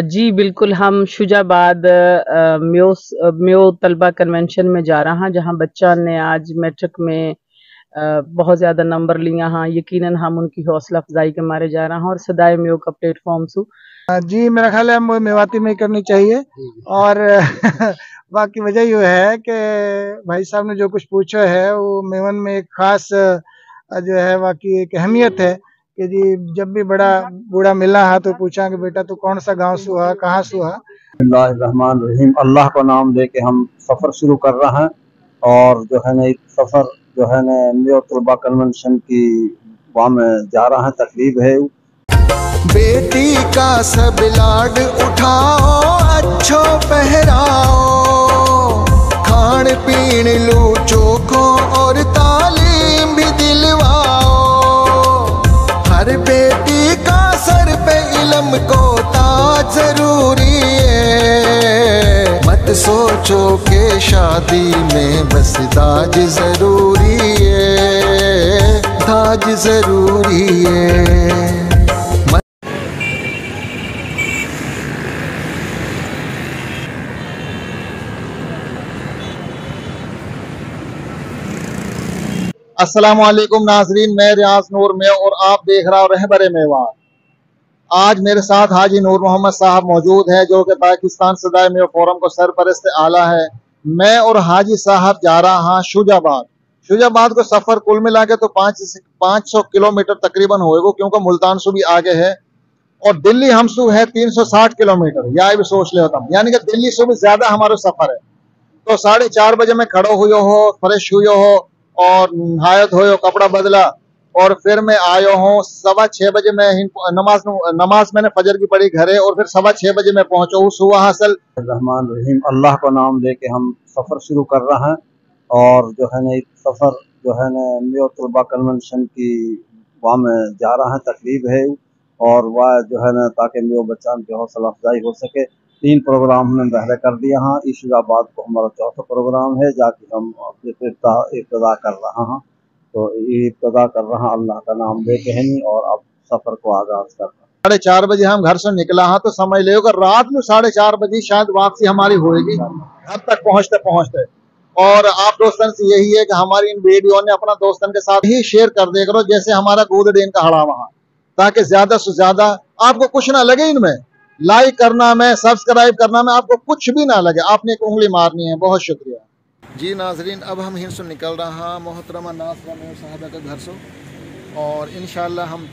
जी, बिल्कुल, हम शुजाबाद म्यो तलबा कन्वेंशन में जा रहा हाँ, जहाँ बच्चा ने आज मैट्रिक में बहुत ज़्यादा नंबर लिया हाँ, यकीनन हम उनकी हौसला अफ़ज़ाई के मारे जा रहा हाँ और सदाए म्यो का प्लेटफ़ॉर्म सु। जी, मेरा ख़्याल है हम मेवाती में ही करनी चाहिए और बाकी वजह ये है कि भाई साहब ने जो कुछ पूछा है वो मेवन में एक ख़ास जो है वाक़ई एक अहमियत है कि जी जब भी बड़ा बूढ़ा मिला हा तो पूछा कि बेटा तू कौन सा गाँव से हुआ, कहाँ से हुआ? बिस्मिल्लाहिर्रहमानिर्रहीम। अल्लाह का नाम लेके हम सफ़र शुरू कर रहे हैं और जो है ना एक सफ़र जो है ना म्यो तलबा कन्वेंशन की वहाँ में जा रहा है, तकरीब है। बेटी का सब लाड उठाओ, अच्छो पहराओ, खान पीन लू चोखो और तालीम भी दिलवाओ। हर बेटी का सर पे इल्म को ताज जरूरी है, मत सोचो के शादी में बस दाज जरूरी है, दाज जरूरी है। अस्सलाम वालेकुम नाजरीन, मैं रियाज नूर में और आप देख रहा रहबरे मेवात। आज मेरे साथ हाजी नूर मोहम्मद साहब मौजूद है जो कि पाकिस्तान सदाए मेवा फोरम को सरपरस्त आला है। मैं और हाजी साहब जा रहा हाँ शुजाबाद। शुजाबाद को सफ़र कुल मिला के तो 500 किलोमीटर तकरीबन होएगा, क्योंकि मुल्तान से भी आगे है और दिल्ली हमसू है 360 किलोमीटर। या भी सोच ले होता, यानी कि दिल्ली से भी ज्यादा हमारा सफर है। तो 4:30 बजे में खड़ो हुए हो, फ्रेश हुए हो और नहायत हो, कपड़ा बदला और फिर मैं आयो हूँ 6:15 बजे में नमाज मैंने फजर की पढ़ी घरे और फिर 6:15 बजे में पहुंचा हूँ सुबह हासिल। रहमानिर्रहीम। अल्लाह का नाम लेके हम सफ़र शुरू कर रहे हैं और जो है ना एक सफ़र जो है ना म्यो तलबा कन्वेंशन की वहाँ में जा रहा है, तकरीब है और वह जो है ना ताकि म्यो बच्चान की हौसला अफजाई हो सके। 3 प्रोग्राम हमने पहले कर दिया हाँ। शुजाबाद को हमारा चौथा प्रोग्राम है, जाके हम इब्तदा कर रहा हाँ। तो ये इब्तदा कर रहा अल्लाह का नाम लेके है नहीं और अब सफ़र को आगाज कर रहा। 4:30 बजे हम घर से निकला हाँ, तो समझ लो कि रात में 4:30 बजे शायद वापसी हमारी होगी घर तक पहुंचते पहुंचते। और आप दोस्तन से यही है कि हमारी इन वीडियो ने अपना दोस्तन के साथ ही शेयर कर दिया करो, जैसे हमारा गोद डेन का हड़ा वहां, ताकि ज्यादा से ज्यादा आपको कुछ ना लगे इनमें। लाइक करना में, सब्सक्राइब करना में आपको कुछ भी ना लगे, आपने एक उंगली मारनी है। बहुत शुक्रिया जी नाजरीन, अब हम हिंद से निकल रहा मोहतरमा नासरा मेव साहबा के घर से और इंशाल्लाह हम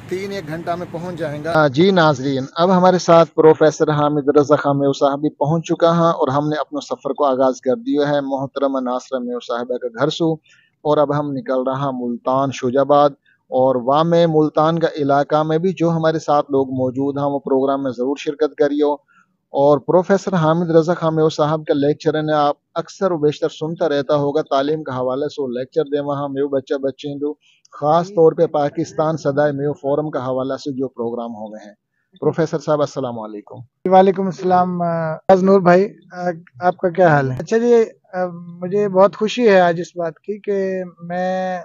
3-1 घंटा में पहुंच जाएंगे। जी नाजरीन, अब हमारे साथ प्रोफेसर हामिद रज़ा खान मेव साहब भी पहुंच चुका है और हमने अपने सफ़र को आगाज़ कर दिया है मोहतरमा नासरा मेव साहबा के घर से। और अब हम निकल रहा मुल्तान शुजाबाद और वहाँ में मुल्तान का इलाका में भी जो हमारे साथ लोग मौजूद हैं वो प्रोग्राम में ज़रूर शिरकत करियो। और प्रोफेसर हामिद रज़ा खान मेव साहब का लेक्चर है आप अक्सर व बेशतर सुनता रहता होगा, तालीम के हवाले से लेक्चर दे वहाँ मेव बच्चे खास तौर पे पाकिस्तान सदाए मेव फोरम का हवाला से जो प्रोग्राम हो गए हैं। प्रोफेसर साहब अस्सलाम वालेकुम। वालेकुम अस्सलाम। नूर भाई, आपका क्या हाल है? अच्छा जी, मुझे बहुत खुशी है आज इस बात की कि मैं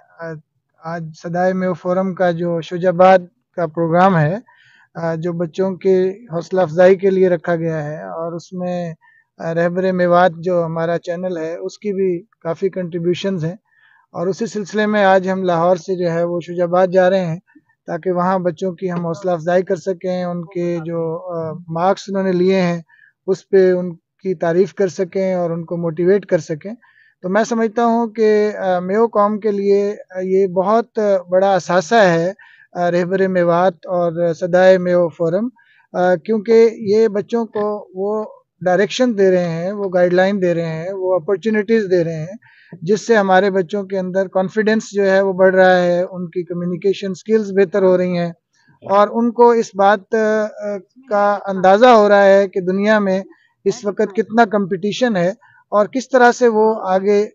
आज सदाए मेव फोरम का जो शुजाबाद का प्रोग्राम है जो बच्चों की हौसला अफजाई के लिए रखा गया है और उसमें रहबरे मेवात जो हमारा चैनल है उसकी भी काफ़ी कंट्रीब्यूशंस हैं और उसी सिलसिले में आज हम लाहौर से जो है वो शुजाबाद जा रहे हैं ताकि वहाँ बच्चों की हम हौसला अफजाई कर सकें, उनके जो मार्क्स उन्होंने लिए हैं उस पे उनकी तारीफ़ कर सकें और उनको मोटिवेट कर सकें। तो मैं समझता हूँ कि मेयो कौम के लिए ये बहुत बड़ा असासा है रहबरे मेवात और सदाए मेयो फोरम, क्योंकि ये बच्चों को वो डायरेक्शन दे रहे हैं, वो गाइडलाइन दे रहे हैं, वो अपॉर्चुनिटीज़ दे रहे हैं जिससे हमारे बच्चों के अंदर कॉन्फिडेंस जो है वो बढ़ रहा है, उनकी कम्युनिकेशन स्किल्स बेहतर हो रही हैं और उनको इस बात का अंदाज़ा हो रहा है कि दुनिया में इस वक्त कितना कंपटीशन है और किस तरह से वो आगे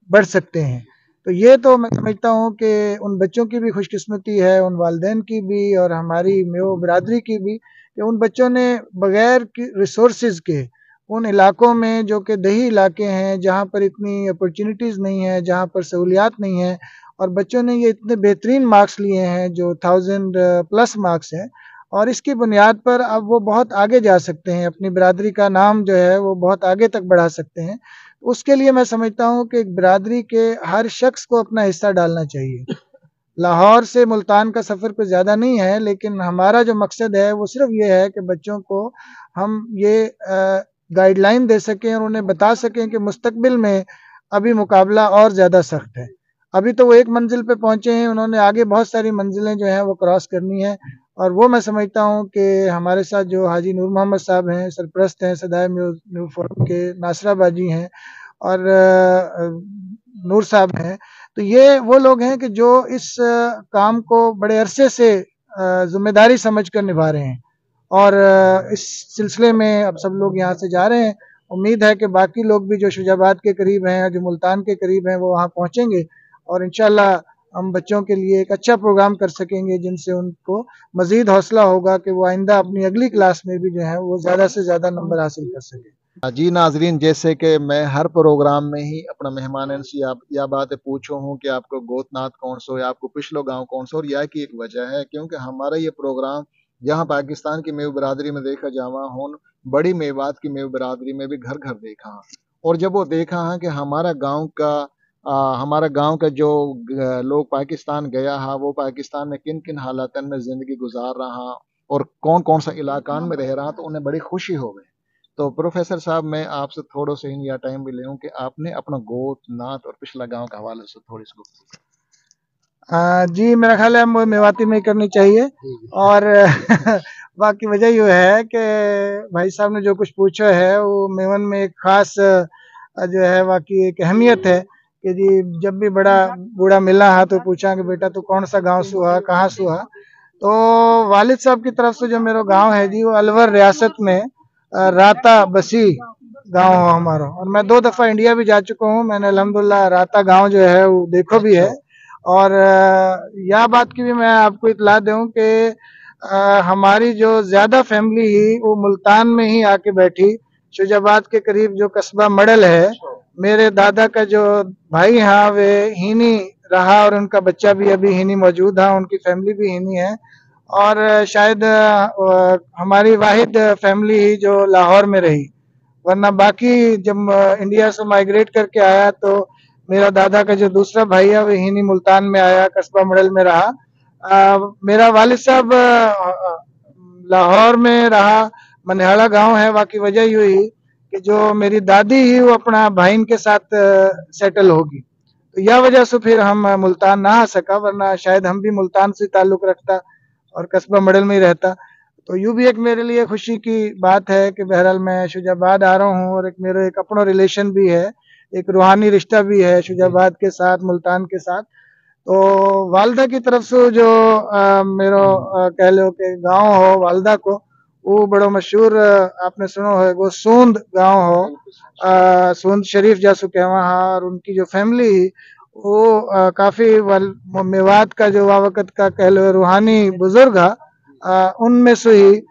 बढ़ सकते हैं। तो ये तो मैं समझता हूँ कि उन बच्चों की भी खुशकिस्मती है, उन वालिदैन की भी और हमारी मेयो बिरादरी की भी कि उन बच्चों ने बग़ैर रिसोर्सेज़ के उन इलाकों में जो कि दही इलाके हैं, जहाँ पर इतनी अपॉर्चुनिटीज़ नहीं है, जहाँ पर सहूलियात नहीं है और बच्चों ने ये इतने बेहतरीन मार्क्स लिए हैं जो 1000 प्लस मार्क्स हैं और इसकी बुनियाद पर अब वो बहुत आगे जा सकते हैं, अपनी बिरादरी का नाम जो है वो बहुत आगे तक बढ़ा सकते हैं। उसके लिए मैं समझता हूँ कि एक बिरादरी के हर शख्स को अपना हिस्सा डालना चाहिए। लाहौर से मुल्तान का सफ़र कुछ ज़्यादा नहीं है, लेकिन हमारा जो मकसद है वो सिर्फ ये है कि बच्चों को हम ये गाइडलाइन दे सकें और उन्हें बता सकें कि मुस्तकबिल में अभी मुकाबला और ज़्यादा सख्त है। अभी तो वो एक मंजिल पे पहुंचे हैं, उन्होंने आगे बहुत सारी मंजिलें जो हैं वो क्रॉस करनी है। और वो मैं समझता हूँ कि हमारे साथ जो हाजी नूर मोहम्मद साहब हैं, सरपरस्त हैं सदाए न्यू फोरम के, नासरा बाजी हैं और नूर साहब हैं, तो ये वो लोग हैं कि जो इस काम को बड़े अरसे से जिम्मेदारी समझकर निभा रहे हैं। और इस सिलसिले में अब सब लोग यहाँ से जा रहे हैं। उम्मीद है कि बाकी लोग भी जो शुजाबाद के करीब हैं, जो मुल्तान के करीब हैं, वो वहाँ पहुँचेंगे और इंशाल्लाह हम बच्चों के लिए एक अच्छा प्रोग्राम कर सकेंगे, जिनसे उनको मज़ीद हौसला होगा कि वो आइंदा अपनी अगली क्लास में भी जो है वो ज़्यादा से ज़्यादा नंबर हासिल कर सकें। जी नाजरीन, जैसे कि मैं हर प्रोग्राम में ही अपना मेहमान से या बातें पूछो हूँ कि आपको गोतनाथ कौन सो या आपको पिछलो गांव कौन सो, और यह की एक वजह है क्योंकि हमारा ये प्रोग्राम जहाँ पाकिस्तान की मेव बरादरी में देखा जावा हूँ, बड़ी मेवात की मेव बरादरी में भी घर घर देखा। और जब वो देखा है कि हमारा गांव का जो लोग पाकिस्तान गया है, वो पाकिस्तान में किन किन हालातन में ज़िंदगी गुजार रहा और कौन कौन सा इलाकान में रह रहा, तो उन्हें बड़ी खुशी हो गई। तो प्रोफेसर साहब, मैं आपसे थोड़ा सा ही टाइम भी ले कि आपने अपना गोत नात और पिछला गांव के हवाले से थोड़ी सी गुफ्तगू। जी, मेरा ख्याल है मेवाती में करनी चाहिए। और बाकी वजह ये है कि भाई साहब ने जो कुछ पूछा है वो मेवन में एक ख़ास जो है वाकई एक अहमियत है कि जी जब भी बड़ा बूढ़ा मिला है तो पूछा कि बेटा तू कौन सा गांव से हुआ, कहाँ से हुआ। तो वालिद साहब की तरफ से जो मेरा गांव है जी, वो अलवर रियासत में राता बसी गांव है हमारा। और मैं 2 दफ़ा इंडिया भी जा चुका हूँ। मैंने अल्हम्दुलिल्लाह राता गांव जो है वो देखो भी है। और यह बात की भी मैं आपको इतला दूं कि हमारी जो ज़्यादा फैमिली ही वो मुल्तान में ही आके बैठी। शुजाबाद के करीब जो कस्बा मडल है, मेरे दादा का जो भाई है वे हीनी रहा और उनका बच्चा भी अभी हीनी मौजूद है, उनकी फैमिली भी हीनी है। और शायद हमारी वाहिद फैमिली ही जो लाहौर में रही, वरना बाकी जब इंडिया से माइग्रेट करके आया तो मेरा दादा का जो दूसरा भाई है वो हिनी मुल्तान में आया, कस्बा मडल में रहा। मेरा वालिद साहब लाहौर में रहा, मनहाड़ा गांव है। बाकी वजह ये हुई कि जो मेरी दादी ही वो अपना भाईन के साथ सेटल होगी, तो यह वजह से फिर हम मुल्तान ना आ सका, वरना शायद हम भी मुल्तान से ताल्लुक़ रखता और कस्बा मडल में ही रहता। तो यूँ भी एक मेरे लिए खुशी की बात है कि बहरहाल मैं शुजाबाद आ रहा हूँ और एक मेरा एक अपना रिलेशन भी है, एक रूहानी रिश्ता भी है शुजाबाद के साथ, मुल्तान के साथ। तो वालदा की तरफ से जो मेरो कह लो कि गांव हो वालदा को, वो बड़ो मशहूर आपने सुनो है, वो सूंद गांव हो, सूंद शरीफ जासु कहवा हा। और उनकी जो फैमिली वो काफ़ी मेवात का जो वक्त का कह लो रूहानी बुजुर्ग है, उनमें से ही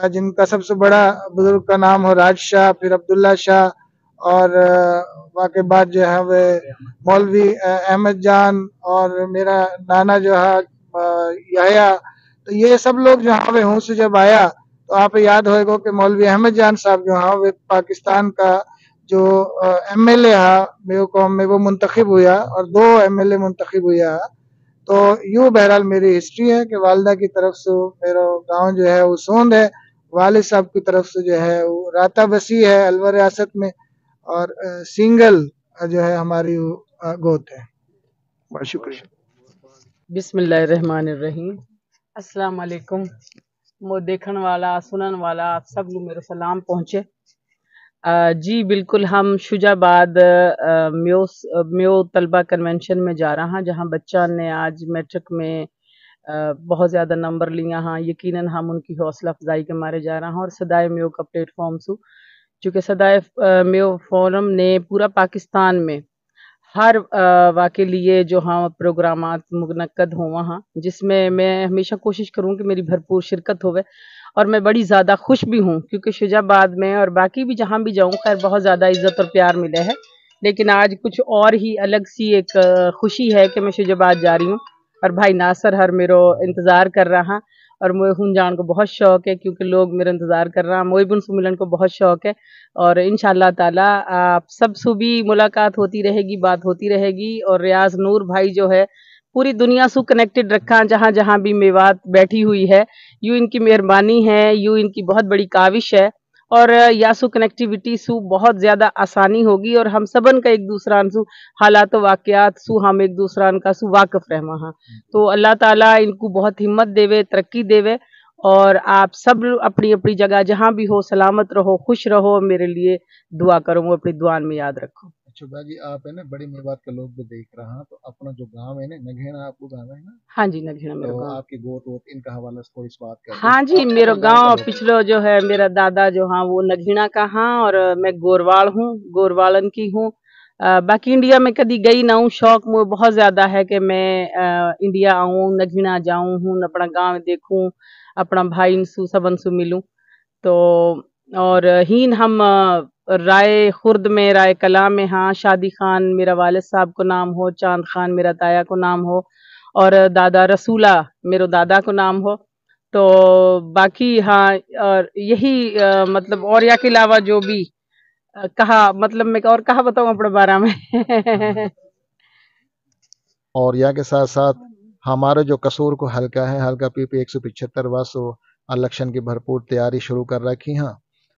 जिनका सबसे बड़ा बुजुर्ग का नाम हो राज शाह, फिर अब्दुल्ला शाह, और वाके बाद जो है वे मौलवी अहमद जान, और मेरा नाना जो है याया। तो ये सब लोग जो हाँ वे हूँ से जब आया तो आप याद होएगा कि मौलवी अहमद जान साहब जो हाँ वे पाकिस्तान का जो MLA है मेरे कौम में वो मुंतखब हुआ और 2 MLA मुंतखब हुआ। तो यूँ बहरहाल मेरी हिस्ट्री है कि वालदा की तरफ से मेरा गांव जो है वो सोंद है, वालिद साहब की तरफ से जो है वो राता बसी है अलवर रियासत में, और सिंगल जो है हमारी गोत है। बहुत शुक्रिया। बिस्मिल्लाहिर्रहमानिर्रहीम। अस्सलाम वालेकुम। मो देखन वाला सुनन वाला आप सब लोग मेरे सलाम पहुँचे। जी बिल्कुल, हम शुजाबाद म्यो तलबा कन्वेंशन में जा रहा हैं, जहाँ बच्चा ने आज मैट्रिक में बहुत ज़्यादा नंबर लिया हाँ। यकीनन हम उनकी हौसला अफजाई के मारे जा रहा हैं और सदाए म्यो का प्लेटफॉर्म सु, चूँकि सदाए म्यो फोरम ने पूरा पाकिस्तान में हर वाक़े लिए जो हाँ प्रोग्रामात मुनक्कद हो वहाँ, जिसमें मैं हमेशा कोशिश करूँ कि मेरी भरपूर शिरकत होवे। और मैं बड़ी ज़्यादा खुश भी हूँ क्योंकि शुजाबाद में और बाकी भी जहाँ भी जाऊँ खैर बहुत ज़्यादा इज़्ज़त और प्यार मिले है, लेकिन आज कुछ और ही अलग सी एक खुशी है कि मैं शुजाबाद जा रही हूँ और भाई नासर हर मेरो इंतज़ार कर रहा। और मोए हुन जान को बहुत शौक है क्योंकि लोग मेरा इंतज़ार कर रहा। मोए भी उनसे मिलन को बहुत शौक है और इंशाअल्लाह ताला आप सब से भी मुलाकात होती रहेगी, बात होती रहेगी। और रियाज़ नूर भाई जो है पूरी दुनिया से कनेक्टेड रखा जहाँ-जहाँ भी मेवात बैठी हुई है। यूँ इनकी मेहरबानी है, यूँ इनकी बहुत बड़ी काविश है और यासु कनेक्टिविटी सु बहुत ज़्यादा आसानी होगी और हम सबन का एक दूसरान सु हालात वाक़यात सु हम एक दूसरान का सु वाक़िफ़ रहमा हाँ। तो अल्लाह ताला इनको बहुत हिम्मत देवे, तरक्की देवे और आप सब अपनी-अपनी जगह जहाँ भी हो सलामत रहो, खुश रहो, मेरे लिए दुआ करो, वो अपनी दुआन में याद रखो। शुभा जी आप है ना बड़ी मेवात के लोग भी देख रहा तो अपना जो गांव है ना नगेना आपको गांव है ना। हाँ जी, नगेना मेरा तो गाँव। आपकी गोत वोत इनका हवाला से थोड़ी सी बात करते हाँ जी, मेरा गाँव पिछलो जो है मेरा दादा जो हाँ वो नगीना का हाँ और मैं गोरवाल हूँ, गोरवालन की हूँ। बाकी इंडिया में कभी गई ना हूँ, शौक मुझे बहुत ज़्यादा है कि मैं इंडिया आऊँ, नगीना जाऊँ हूँ, अपना गाँव देखूँ, अपना भाई सु सबन सु मिलूँ। तो और हीन हम राय खुर्द में राय कला में हाँ शादी खान मेरा वालिद साहब को नाम हो, चांद खान मेरा ताया को नाम हो और दादा रसूला मेरो दादा को नाम हो। तो बाकी हाँ और यही मतलब और या के अलावा जो भी कहा मतलब मैं और कहा बताऊँ अपने बारे में। और या के साथ साथ हमारे जो कसूर को हल्का है हल्का पीपी 175 वासो इलेक्शन की भरपूर तैयारी शुरू कर रखी हैं।